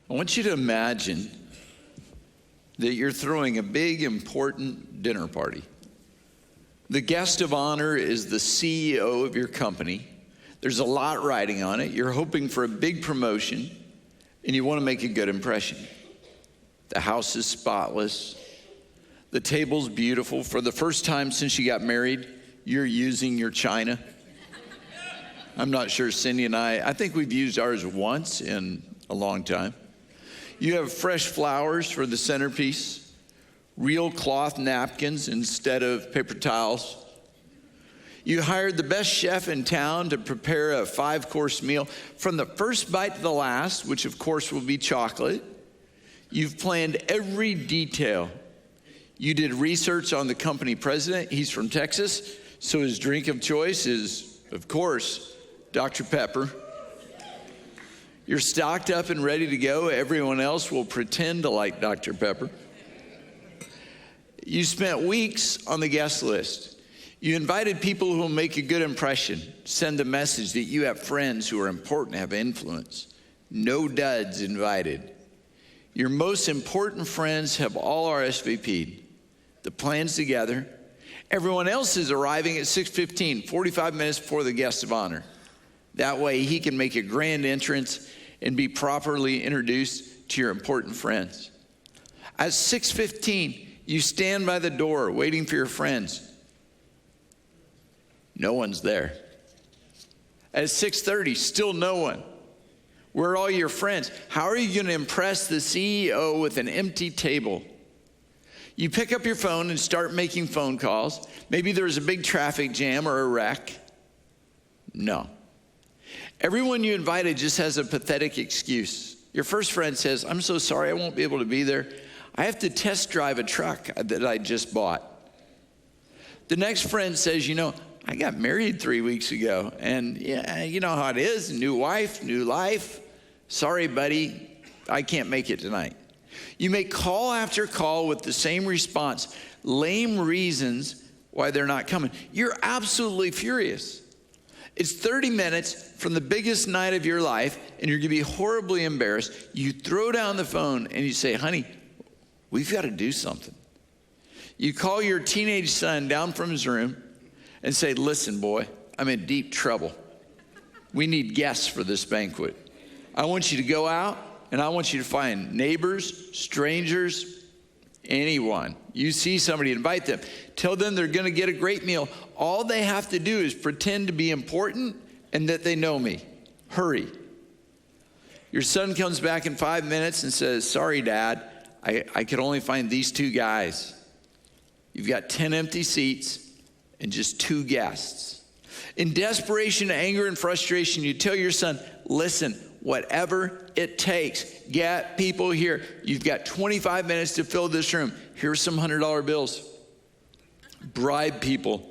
I want you to imagine that you're throwing a big, important dinner party. The guest of honor is the CEO of your company. There's a lot riding on it. You're hoping for a big promotion, and you want to make a good impression. The house is spotless. The table's beautiful. For the first time since you got married, you're using your china. I'm not sure Cindy and I think we've used ours once in a long time. You have fresh flowers for the centerpiece, real cloth napkins instead of paper towels. You hired the best chef in town to prepare a 5-course meal from the first bite to the last, which of course will be chocolate. You've planned every detail. You did research on the company president. He's from Texas, so his drink of choice is, of course, Dr. Pepper. You're stocked up and ready to go. Everyone else will pretend to like Dr. Pepper. You spent weeks on the guest list. You invited people who will make a good impression, send the message that you have friends who are important, have influence. No duds invited. Your most important friends have all RSVP'd. The plan's together. Everyone else is arriving at 6:15, 45 minutes before the guest of honor. That way he can make a grand entrance and be properly introduced to your important friends. At 6:15, you stand by the door waiting for your friends. No one's there. At 6:30, still no one. Where are all your friends? How are you going to impress the CEO with an empty table? You pick up your phone and start making phone calls. Maybe there's a big traffic jam or a wreck. No. Everyone you invited just has a pathetic excuse. Your first friend says, I'm so sorry, I won't be able to be there. I have to test drive a truck that I just bought. The next friend says, I got married 3 weeks ago, and yeah, you know how it is, new wife, new life. Sorry, buddy, I can't make it tonight. You make call after call with the same response, lame reasons why they're not coming. You're absolutely furious. It's 30 minutes from the biggest night of your life, and you're going to be horribly embarrassed. You throw down the phone, and you say, honey, we've got to do something. You call your teenage son down from his room and say, listen, boy, I'm in deep trouble. We need guests for this banquet. I want you to go out, and I want you to find neighbors, strangers, anyone. You see somebody, invite them. Tell them they're going to get a great meal. All they have to do is pretend to be important and that they know me. Hurry. Your son comes back in 5 minutes and says, sorry, Dad, I could only find these 2 guys. You've got 10 empty seats and just 2 guests. In desperation, anger, and frustration, you tell your son, listen, whatever it takes, get people here. You've got 25 minutes to fill this room. Here's some $100 bills. Bribe people.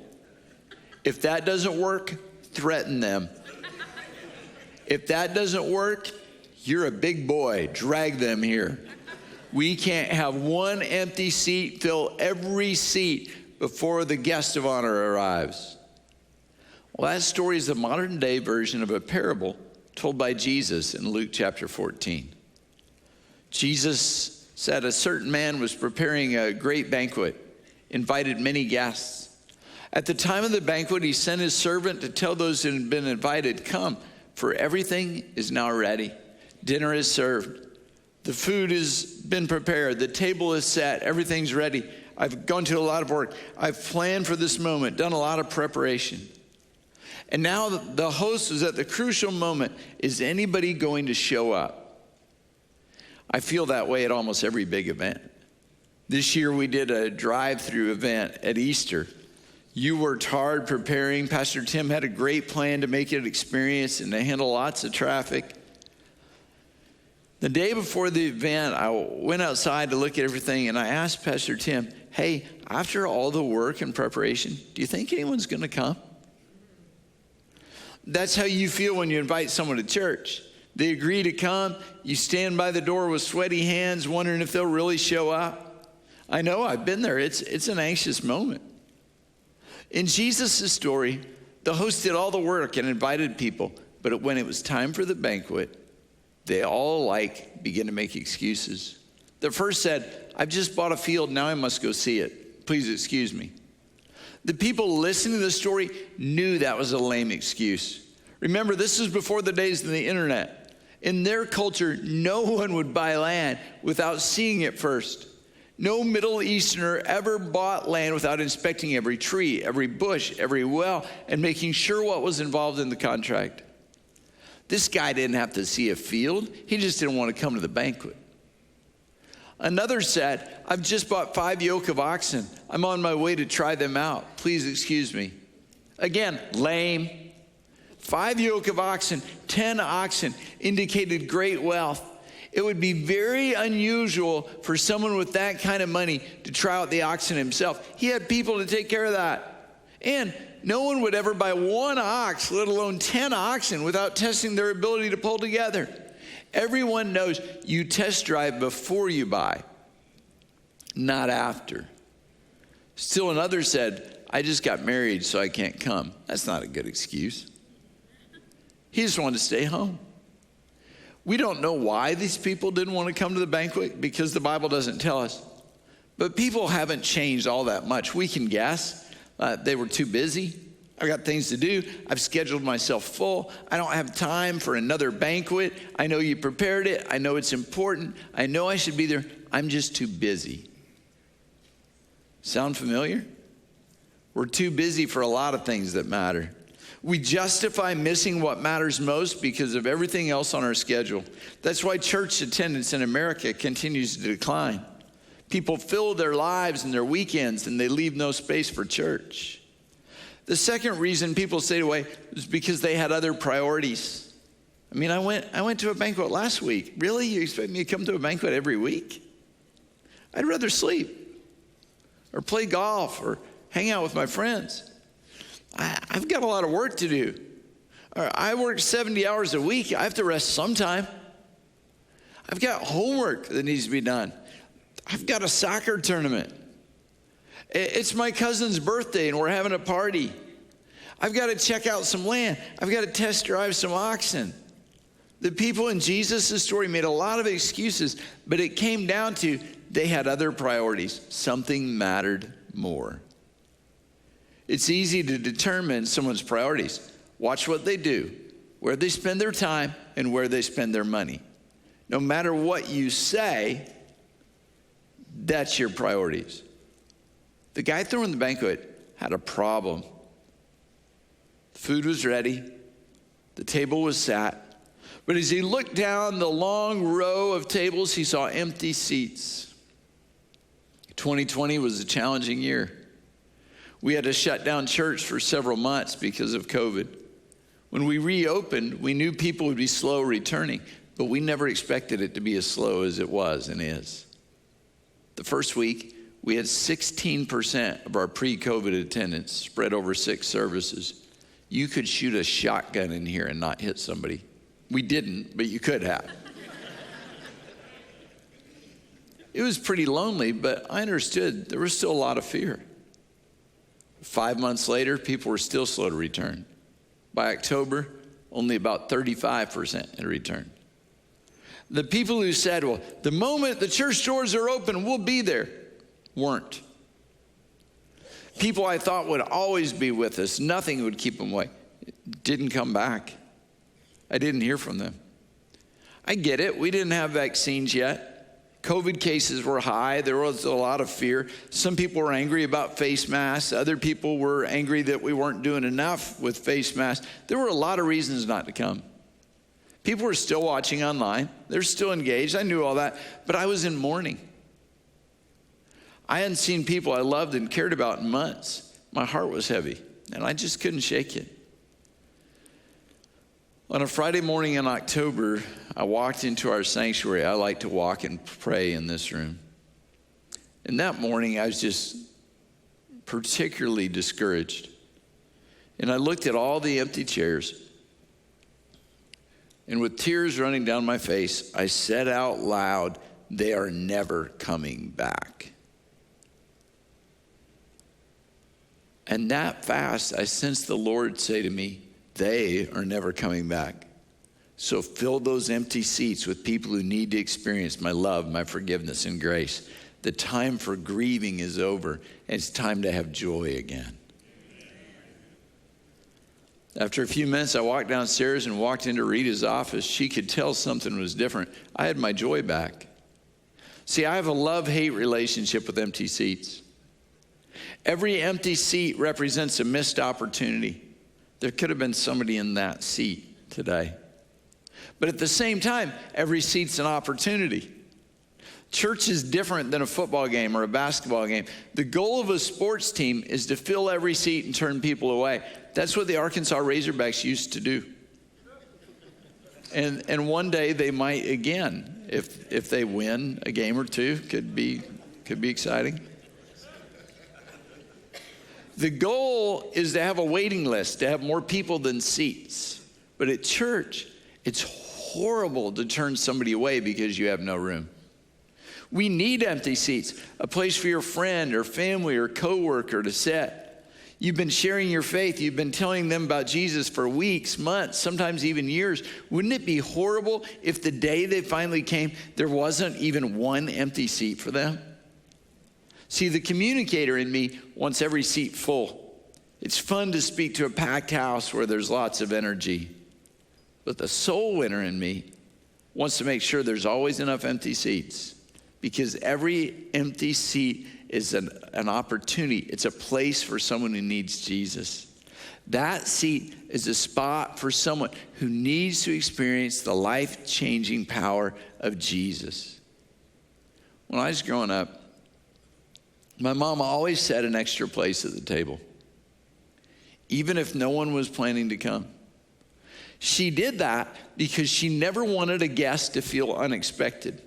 If that doesn't work, threaten them. If that doesn't work, you're a big boy. Drag them here. We can't have one empty seat. Fill every seat before the guest of honor arrives. Well, that story is the modern day version of a parable told by Jesus in Luke chapter 14. Jesus said a certain man was preparing a great banquet, invited many guests. At the time of the banquet, he sent his servant to tell those who had been invited, come, for everything is now ready. Dinner is served. The food has been prepared. The table is set. Everything's ready. I've gone to a lot of work. I've planned for this moment, done a lot of preparation. And now the host is at the crucial moment. Is anybody going to show up? I feel that way at almost every big event. This year we did a drive-through event at Easter. You worked hard preparing. Pastor Tim had a great plan to make it an experience and to handle lots of traffic. The day before the event, I went outside to look at everything, and I asked Pastor Tim, hey, after all the work and preparation, do you think anyone's going to come? That's how you feel when you invite someone to church. They agree to come. You stand by the door with sweaty hands, wondering if they'll really show up. I know, I've been there. It's an anxious moment. In Jesus' story, the host did all the work and invited people, but when it was time for the banquet, They all begin to make excuses. The first said, I've just bought a field, now I must go see it. Please excuse me. The people listening to the story knew that was a lame excuse. Remember, this is before the days of the internet. In their culture, no one would buy land without seeing it first. No Middle Easterner ever bought land without inspecting every tree, every bush, every well, and making sure what was involved in the contract. This guy didn't have to see a field. He just didn't want to come to the banquet. Another said, I've just bought 5 yoke of oxen. I'm on my way to try them out. Please excuse me. Again, lame. 5 yoke of oxen, 10 oxen indicated great wealth. It would be very unusual for someone with that kind of money to try out the oxen himself. He had people to take care of that. And no one would ever buy 1 ox, let alone 10 oxen, without testing their ability to pull together. Everyone knows you test drive before you buy, not after. Still another said, I just got married, so I can't come. That's not a good excuse. He just wanted to stay home. We don't know why these people didn't want to come to the banquet, because the Bible doesn't tell us. But people haven't changed all that much. We can guess. They were too busy. I've got things to do. I've scheduled myself full. I don't have time for another banquet. I know you prepared it. I know it's important. I know I should be there. I'm just too busy. Sound familiar? We're too busy for a lot of things that matter. We justify missing what matters most because of everything else on our schedule. That's why church attendance in America continues to decline. People fill their lives and their weekends, and they leave no space for church. The second reason people stayed away is because they had other priorities. I mean, I went to a banquet last week. Really? You expect me to come to a banquet every week? I'd rather sleep or play golf or hang out with my friends. I've got a lot of work to do. I work 70 hours a week. I have to rest sometime. I've got homework that needs to be done. I've got a soccer tournament. It's my cousin's birthday and we're having a party. I've got to check out some land. I've got to test drive some oxen. The people in Jesus' story made a lot of excuses, but it came down to they had other priorities. Something mattered more. It's easy to determine someone's priorities. Watch what they do, where they spend their time, and where they spend their money. No matter what you say, that's your priorities. The guy throwing the banquet had a problem. Food was ready. The table was sat. But as he looked down the long row of tables, he saw empty seats. 2020 was a challenging year. We had to shut down church for several months because of COVID. When we reopened, we knew people would be slow returning, but we never expected it to be as slow as it was and is. The first week, we had 16% of our pre-COVID attendance spread over 6 services. You could shoot a shotgun in here and not hit somebody. We didn't, but you could have. It was pretty lonely, but I understood there was still a lot of fear. 5 months later, people were still slow to return. By October, only about 35% had returned. The people who said, well, the moment the church doors are open, we'll be there, weren't. People I thought would always be with us, nothing would keep them away, didn't come back. I didn't hear from them. I get it. We didn't have vaccines yet. COVID cases were high. There was a lot of fear. Some people were angry about face masks. Other people were angry that we weren't doing enough with face masks. There were a lot of reasons not to come. People were still watching online. They're still engaged. I knew all that. But I was in mourning. I hadn't seen people I loved and cared about in months. My heart was heavy, and I just couldn't shake it. On a Friday morning in October, I walked into our sanctuary. I like to walk and pray in this room. And that morning, I was just particularly discouraged. And I looked at all the empty chairs. And with tears running down my face, I said out loud, "They are never coming back." And that fast, I sensed the Lord say to me, "They are never coming back." So fill those empty seats with people who need to experience my love, my forgiveness, and grace. The time for grieving is over, and it's time to have joy again. After a few minutes, I walked downstairs and walked into Rita's office. She could tell something was different. I had my joy back. See, I have a love-hate relationship with empty seats. Every empty seat represents a missed opportunity. There could have been somebody in that seat today. But at the same time, every seat's an opportunity. Church is different than a football game or a basketball game. The goal of a sports team is to fill every seat and turn people away. That's what the Arkansas Razorbacks used to do. And one day they might again, if they win a game or two, could be exciting. The goal is to have a waiting list, to have more people than seats. But at church, it's horrible to turn somebody away because you have no room. We need empty seats, a place for your friend or family or coworker to sit. You've been sharing your faith. You've been telling them about Jesus for weeks, months, sometimes even years. Wouldn't it be horrible if the day they finally came, there wasn't even one empty seat for them? See, the communicator in me wants every seat full. It's fun to speak to a packed house where there's lots of energy. But the soul winner in me wants to make sure there's always enough empty seats. Because every empty seat is an opportunity. It's a place for someone who needs Jesus. That seat is a spot for someone who needs to experience the life-changing power of Jesus. When I was growing up, my mom always set an extra place at the table, even if no one was planning to come. She did that because she never wanted a guest to feel unexpected.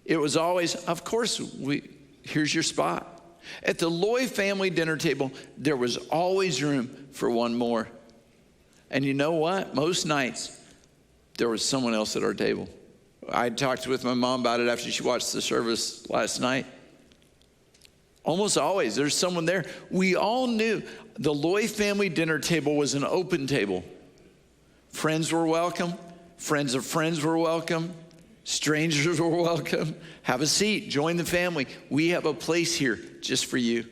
It was always, of course, here's your spot. At the Loy family dinner table, there was always room for one more. And you know what? Most nights, there was someone else at our table. I talked with my mom about it after she watched the service last night. Almost always, there's someone there. We all knew the Loy family dinner table was an open table. Friends were welcome. Friends of friends were welcome. Strangers were welcome. Have a seat. Join the family. We have a place here just for you.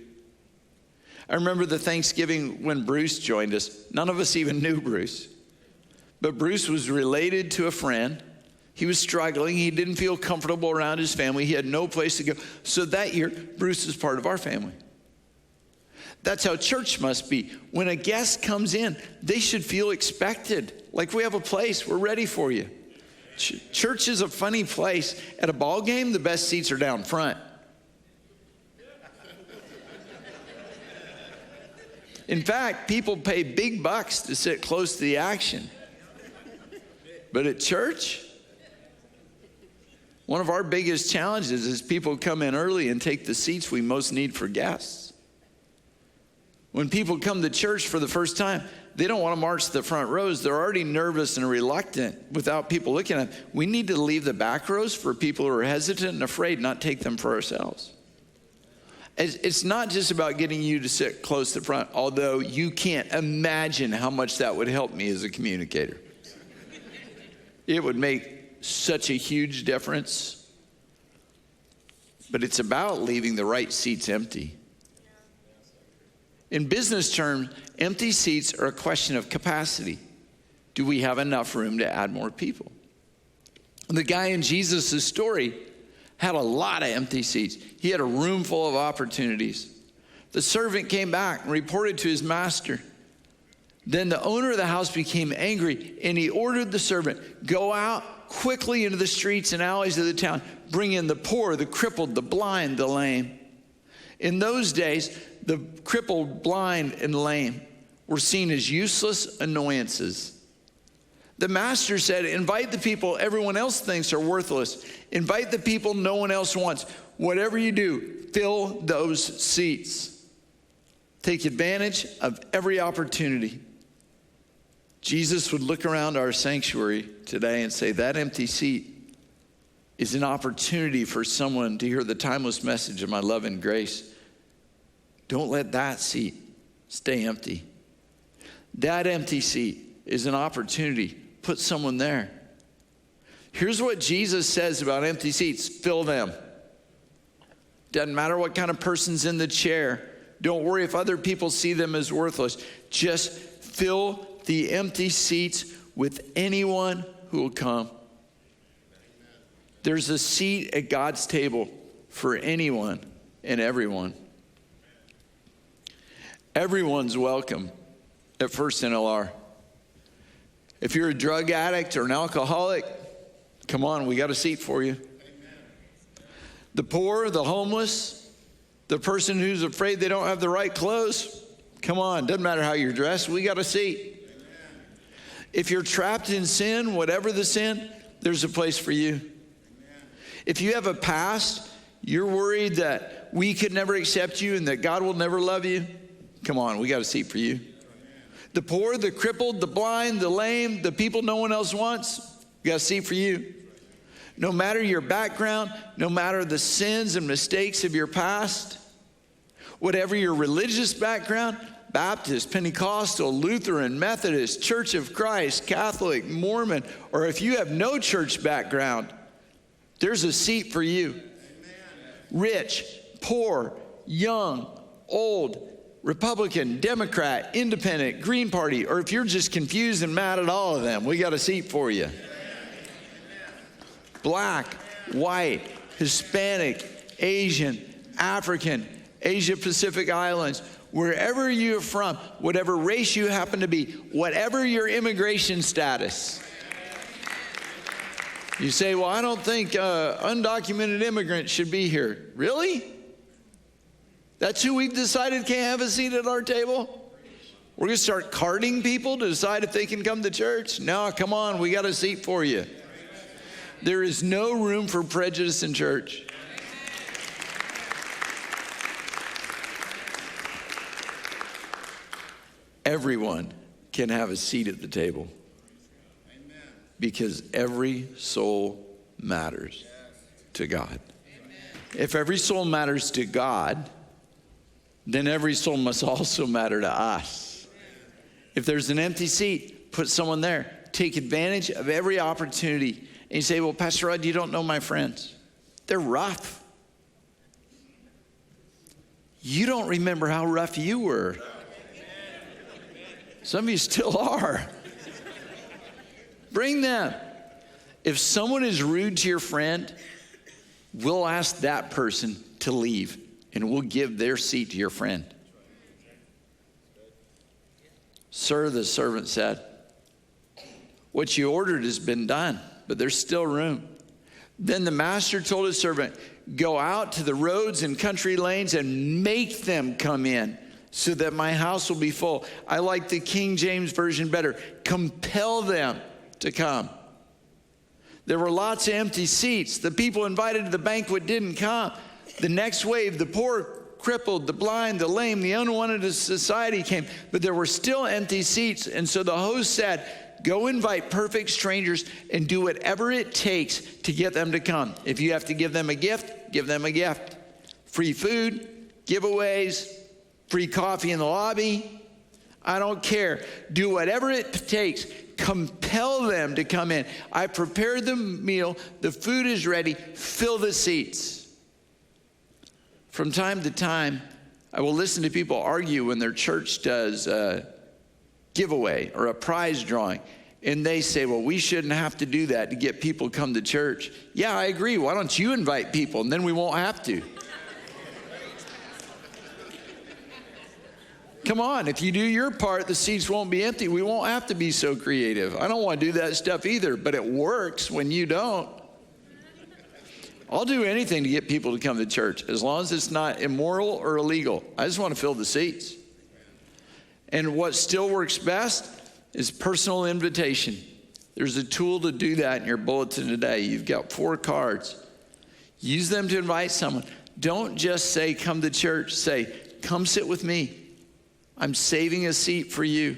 I remember the Thanksgiving when Bruce joined us. None of us even knew Bruce. But Bruce was related to a friend. He was struggling. He didn't feel comfortable around his family. He had no place to go. So that year, Bruce is part of our family. That's how church must be. When a guest comes in, they should feel expected. Like we have a place. We're ready for you. Church is a funny place. At a ball game, the best seats are down front. In fact, people pay big bucks to sit close to the action. But at church, one of our biggest challenges is people come in early and take the seats we most need for guests. When people come to church for the first time, they don't want to march to the front rows. They're already nervous and reluctant without people looking at them. We need to leave the back rows for people who are hesitant and afraid, not take them for ourselves. It's not just about getting you to sit close to the front, although you can't imagine how much that would help me as a communicator. It would make such a huge difference. But it's about leaving the right seats empty. In business terms, empty seats are a question of capacity. Do we have enough room to add more people? The guy in Jesus' story had a lot of empty seats. He had a room full of opportunities. The servant came back and reported to his master. Then the owner of the house became angry, and he ordered the servant, go out quickly into the streets and alleys of the town. Bring in the poor, the crippled, the blind, the lame. In those days, the crippled, blind, and lame were seen as useless annoyances. The master said, invite the people everyone else thinks are worthless. Invite the people no one else wants. Whatever you do, fill those seats. Take advantage of every opportunity. Jesus would look around our sanctuary today and say, that empty seat is an opportunity for someone to hear the timeless message of my love and grace. Don't let that seat stay empty. That empty seat is an opportunity put someone there. Here's what Jesus says about empty seats. Fill them. Doesn't matter what kind of person's in the chair. Don't worry if other people see them as worthless. Just fill the empty seats with anyone who will come. There's a seat at God's table for anyone and everyone. Everyone's welcome at First NLR. If you're a drug addict or an alcoholic, come on, we got a seat for you. Amen. The poor, the homeless, the person who's afraid they don't have the right clothes, come on, doesn't matter how you're dressed, we got a seat. Amen. If you're trapped in sin, whatever the sin, there's a place for you. Amen. If you have a past, you're worried that we could never accept you and that God will never love you, come on, we got a seat for you. Amen. The poor, the crippled, the blind, the lame, the people no one else wants, we got a seat for you. No matter your background, no matter the sins and mistakes of your past, whatever your religious background, Baptist, Pentecostal, Lutheran, Methodist, Church of Christ, Catholic, Mormon, or if you have no church background, there's a seat for you. Amen. Rich, poor, young, old, Republican, Democrat, Independent, Green Party, or if you're just confused and mad at all of them, we got a seat for you. Black, white, Hispanic, Asian, African, Asia Pacific Islands, wherever you're from, whatever race you happen to be, whatever your immigration status. You say, well, I don't think undocumented immigrants should be here. Really? That's who we've decided can't have a seat at our table? We're going to start carding people to decide if they can come to church? No, come on, we got a seat for you. There is no room for prejudice in church. Everyone can have a seat at the table because every soul matters to God. If every soul matters to God, then every soul must also matter to us. If there's an empty seat, put someone there. Take advantage of every opportunity. And you say, well, Pastor Rod, you don't know my friends. They're rough. You don't remember how rough you were. Some of you still are. Bring them. If someone is rude to your friend, we'll ask that person to leave, and we'll give their seat to your friend. Sir, the servant said, what you ordered has been done, but there's still room. Then the master told his servant, go out to the roads and country lanes and make them come in so that my house will be full. I like the King James Version better. Compel them to come. There were lots of empty seats. The people invited to the banquet didn't come. The next wave, the poor, crippled, the blind, the lame, the unwanted of society came, but there were still empty seats. And so the host said, go invite perfect strangers and do whatever it takes to get them to come. If you have to give them a gift, give them a gift. Free food, giveaways, free coffee in the lobby. I don't care. Do whatever it takes. Compel them to come in. I prepared the meal. The food is ready. Fill the seats. From time to time, I will listen to people argue when their church does a giveaway or a prize drawing. And they say, well, we shouldn't have to do that to get people to come to church. Yeah, I agree. Why don't you invite people and then we won't have to? Come on, if you do your part, the seats won't be empty. We won't have to be so creative. I don't want to do that stuff either, but it works when you don't. I'll do anything to get people to come to church as long as it's not immoral or illegal. I just want to fill the seats. And what still works best is personal invitation. There's a tool to do that in your bulletin today. You've got 4 cards. Use them to invite someone. Don't just say, come to church. Say, come sit with me. I'm saving a seat for you.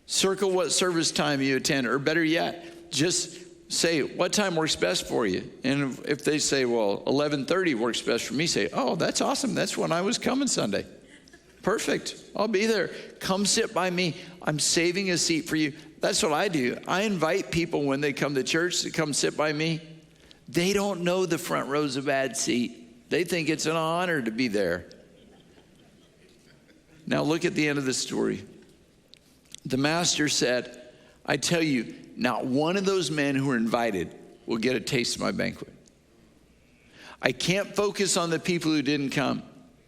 Circle what service time you attend, or better yet, just say what time works best for you. And if they say, well, 11:30 works best for me, say, oh, that's awesome. That's when I was coming Sunday. Perfect. I'll be there. Come sit by me. I'm saving a seat for you. That's what I do. I invite people when they come to church to come sit by me. They don't know the front row's a bad seat. They think it's an honor to be there. Now look at the end of the story. The master said, I tell you, not one of those men who are invited will get a taste of my banquet. I can't focus on the people who didn't come.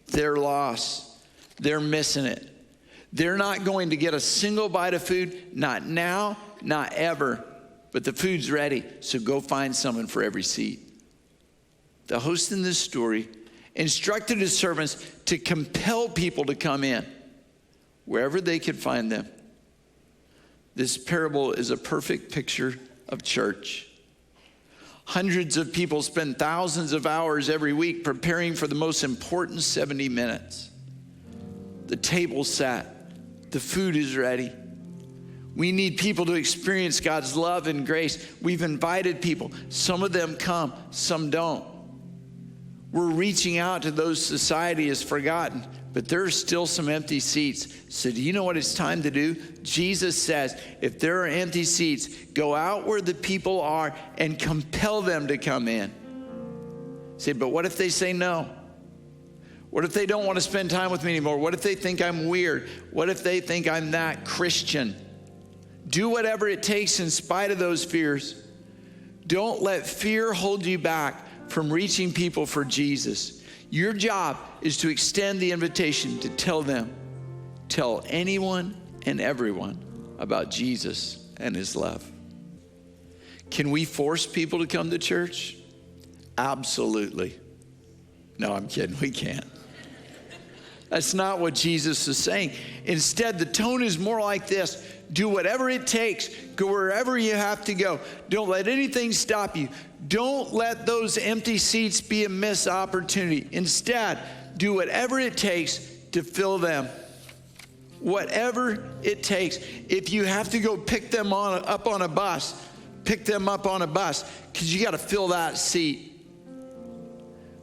They're lost. They're missing it. They're not going to get a single bite of food, not now, not ever. But the food's ready, so go find someone for every seat. The host in this story instructed his servants to compel people to come in, wherever they could find them. This parable is a perfect picture of church. Hundreds of people spend thousands of hours every week preparing for the most important 70 minutes. The table's set. The food is ready. We need people to experience God's love and grace. We've invited people. Some of them come, some don't. We're reaching out to those society has forgotten, but there are still some empty seats. So do you know what it's time to do? Jesus says, if there are empty seats, go out where the people are and compel them to come in. Say, but what if they say no? What if they don't want to spend time with me anymore? What if they think I'm weird? What if they think I'm not Christian? Do whatever it takes in spite of those fears. Don't let fear hold you back from reaching people for Jesus. Your job is to extend the invitation to tell anyone and everyone about Jesus and his love. Can we force people to come to church? Absolutely. No, I'm kidding. We can't. That's not what Jesus is saying. Instead, the tone is more like this. Do whatever it takes. Go wherever you have to go. Don't let anything stop you. Don't let those empty seats be a missed opportunity. Instead, do whatever it takes to fill them. Whatever it takes. If you have to go pick them up on a bus, pick them up on a bus, because you got to fill that seat.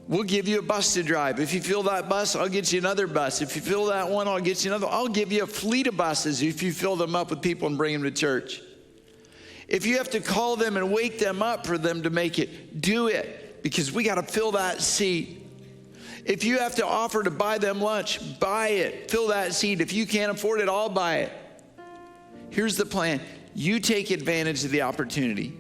We'll give you a bus to drive. If you fill that bus, I'll get you another bus. If you fill that one, I'll get you another. I'll give you a fleet of buses if you fill them up with people and bring them to church. If you have to call them and wake them up for them to make it, do it, because we got to fill that seat. If you have to offer to buy them lunch, buy it. Fill that seat. If you can't afford it, I'll buy it. Here's the plan. You take advantage of the opportunity.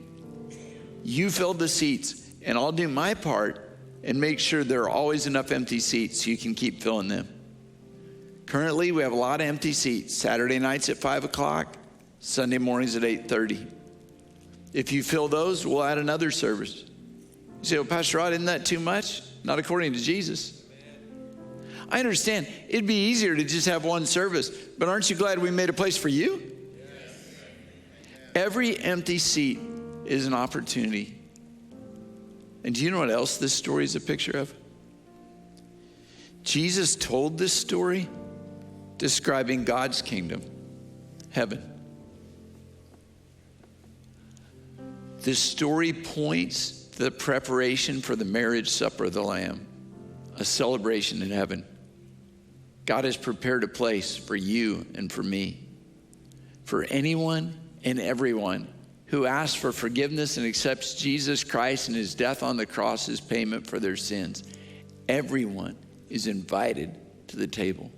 You fill the seats, and I'll do my part and make sure there are always enough empty seats so you can keep filling them. Currently, we have a lot of empty seats. Saturday nights at 5 o'clock, Sunday mornings at 8:30. If you fill those, we'll add another service. You say, well, Pastor Rod, isn't that too much? Not according to Jesus. I understand. It'd be easier to just have one service, but aren't you glad we made a place for you? Yes. Every empty seat is an opportunity. And do you know what else this story is a picture of? Jesus told this story describing God's kingdom, heaven. This story points to the preparation for the marriage supper of the Lamb, a celebration in heaven. God has prepared a place for you and for me, for anyone and everyone who asks for forgiveness and accepts Jesus Christ and his death on the cross as payment for their sins. Everyone is invited to the table.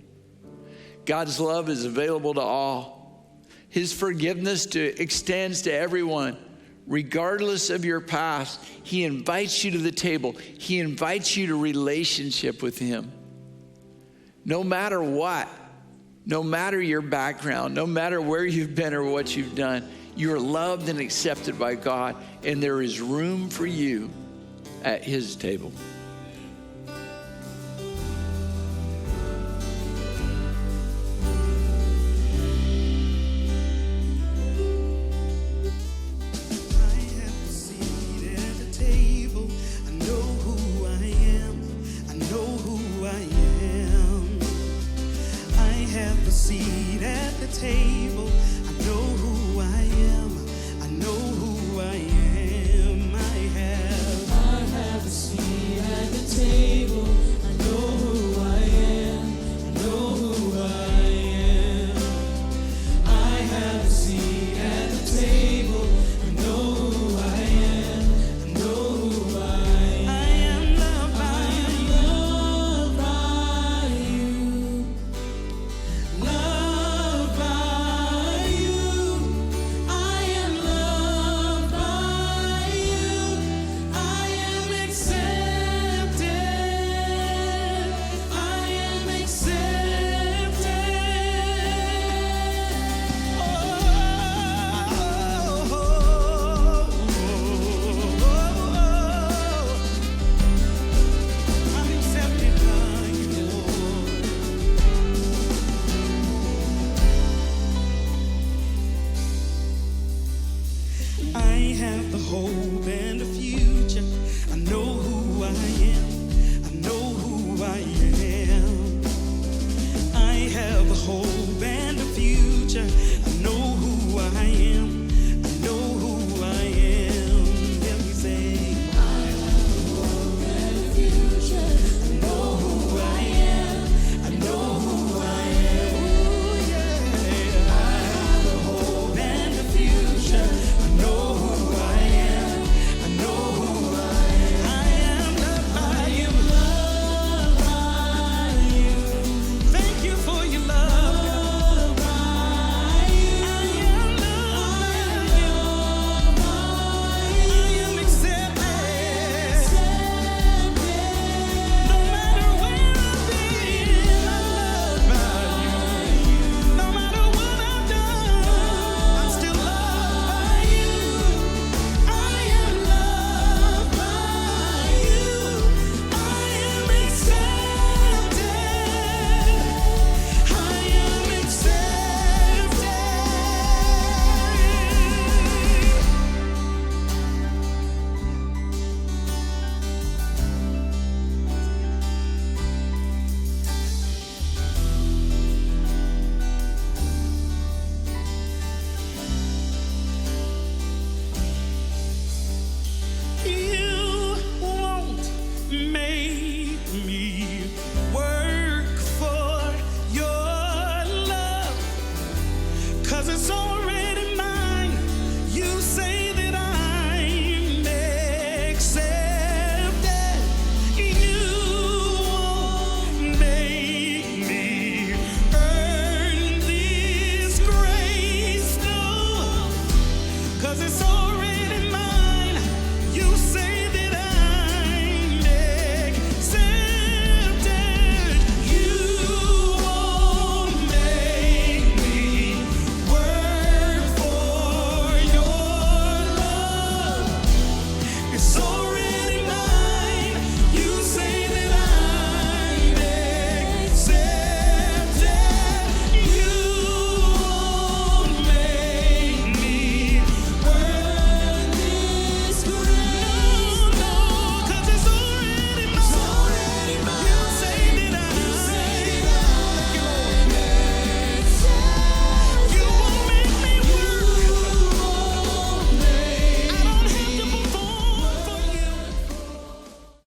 God's love is available to all. His forgiveness extends to everyone, regardless of your past. He invites you to the table. He invites you to relationship with him. No matter what, no matter your background, no matter where you've been or what you've done, you are loved and accepted by God, and there is room for you at his table.